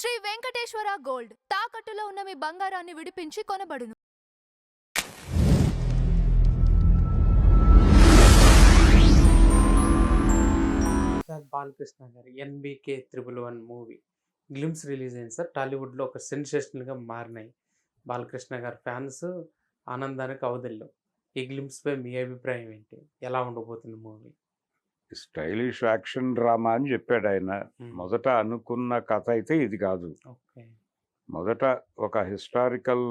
Shri Venkateswara gold తాకట్టులో ఉన్న మీ బంగారాన్ని విడిపించి కొనబడును. సార్ బాలకృష్ణ గారి 'ఎన్‌బీకే 111' మూవీ గ్లిమ్స్ రిలీజ్ అయింది సార్. టాలీవుడ్‌లో ఒక సెన్సేషనల్‌గా మారినాయి. బాలకృష్ణ గారి ఫ్యాన్స్ ఆనందానికి అవధుల్లేవు. ఈ గ్లిమ్స్‌పై మీ అభిప్రాయం ఏంటి? ఎలా ఉండబోతుంది మూవీ? స్టైలిష్ యాక్షన్ డ్రామా అని చెప్పాడు ఆయన. మొదట అనుకున్న కథ అయితే ఇది కాదు. ఓకే. మొదట ఒక హిస్టారికల్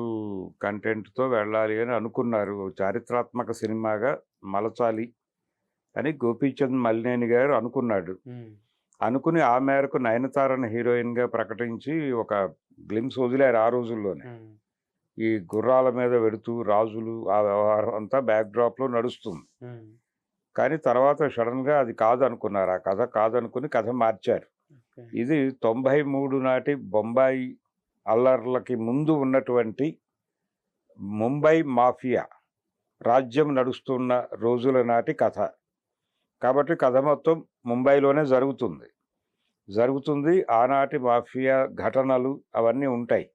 కంటెంట్తో వెళ్ళాలి అని అనుకున్నారు. చారిత్రాత్మక సినిమాగా మలచాలి అని గోపీచంద్ మలినేని గారు అనుకున్నాడు. అనుకుని ఆ మేరకు నయనతారను హీరోయిన్గా ప్రకటించి ఒక గ్లిమ్స్ వదిలారు ఆ రోజుల్లోనే. ఈ గుర్రాల మీద వెడుతూ రాజులు ఆ వ్యవహారం అంతా బ్యాక్డ్రాప్లో నడుస్తుంది. కానీ తర్వాత సడన్గా అది కాదనుకున్నారు. ఆ కథ కాదనుకుని కథ మార్చారు. ఇది 93 నాటి బొంబాయి అల్లర్లకి ముందు ఉన్నటువంటి ముంబై మాఫియా రాజ్యం నడుస్తున్న రోజుల నాటి కథ. కాబట్టి కథ మొత్తం ముంబైలోనే జరుగుతుంది. ఆనాటి మాఫియా ఘటనలు అవన్నీ ఉంటాయి.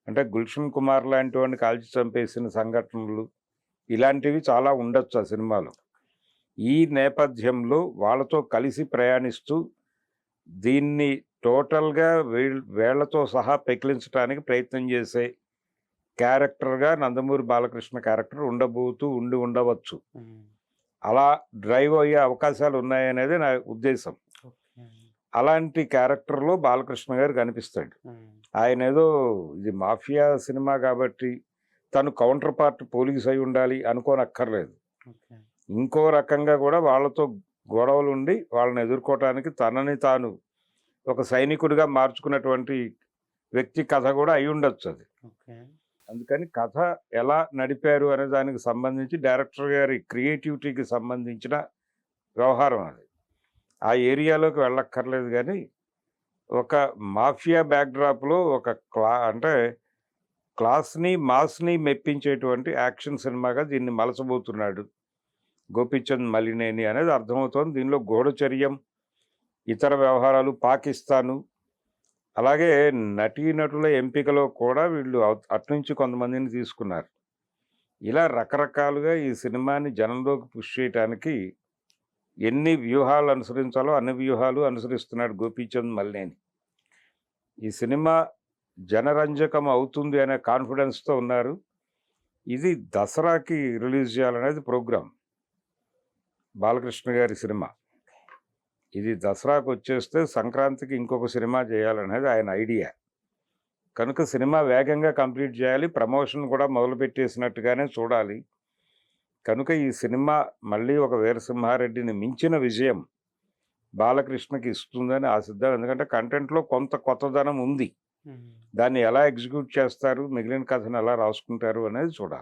అంటే గుల్షన్ కుమార్ లాంటి వాడిని కాల్చి చంపేసిన సంఘటనలు ఇలాంటివి చాలా ఉండొచ్చు ఆ సినిమాలో. ఈ నేపథ్యంలో వాళ్ళతో కలిసి ప్రయాణిస్తూ దీన్ని టోటల్గా వేళ్లతో సహా పెకిలించడానికి ప్రయత్నం చేసే క్యారెక్టర్గా నందమూరి బాలకృష్ణ క్యారెక్టర్ ఉండవచ్చు. అలా డ్రైవ్ అయ్యే అవకాశాలు ఉన్నాయనేది నా ఉద్దేశం. అలాంటి క్యారెక్టర్లో బాలకృష్ణ గారు కనిపిస్తాడు. ఆయన ఏదో ఇది మాఫియా సినిమా కాబట్టి తను కౌంటర్ పార్ట్ పోలీస్ అయి ఉండాలి అనుకోనక్కర్లేదు. ఇంకో రకంగా కూడా వాళ్ళతో గొడవలు ఉండి వాళ్ళని ఎదుర్కోవటానికి తనని తాను ఒక సైనికుడిగా మార్చుకున్నటువంటి వ్యక్తి కథ కూడా అయి ఉండొచ్చు అది. అందుకని కథ ఎలా నడిపారు అనే దానికి సంబంధించి డైరెక్టర్ గారి క్రియేటివిటీకి సంబంధించిన వ్యవహారం అది. ఆ ఏరియాలోకి వెళ్ళక్కర్లేదు. కానీ ఒక మాఫియా బ్యాక్డ్రాప్లో ఒక అంటే క్లాస్ని మాస్ని మెప్పించేటువంటి యాక్షన్ సినిమాగా దీన్ని మలచబోతున్నాడు గోపీచంద్ మలినేని అనేది అర్థమవుతోంది. దీనిలో గూఢచర్యం, ఇతర వ్యవహారాలు, పాకిస్తాను, అలాగే నటీనటుల ఎంపికలో కూడా వీళ్ళు అట్నుంచి కొంతమందిని తీసుకున్నారు. ఇలా రకరకాలుగా ఈ సినిమాని జనంలోకి పుష్ చేయడానికి ఎన్ని వ్యూహాలు అనుసరించాలో అన్ని వ్యూహాలు అనుసరిస్తున్నాడు గోపీచంద్ మలినేని. ఈ సినిమా జనరంజకం అవుతుంది అనే కాన్ఫిడెన్స్తో ఉన్నారు. ఇది దసరాకి రిలీజ్ చేయాలనేది ప్రోగ్రాం బాలకృష్ణ గారి సినిమా. ఇది దసరాకు వచ్చేస్తే సంక్రాంతికి ఇంకొక సినిమా చేయాలనేది ఆయన ఐడియా. కనుక సినిమా వేగంగా కంప్లీట్ చేయాలి, ప్రమోషన్ కూడా మొదలుపెట్టేసినట్టుగానే చూడాలి. కనుక ఈ సినిమా మళ్ళీ ఒక వీరసింహారెడ్డిని మించిన విజయం బాలకృష్ణకి ఇస్తుందని ఆశిద్దాం. ఎందుకంటే కంటెంట్లో కొంత కొత్తదనం ఉంది. దాన్ని ఎలా ఎగ్జిక్యూట్ చేస్తారు, మిగిలిన కథను ఎలా రాసుకుంటారు అనేది చూడాలి.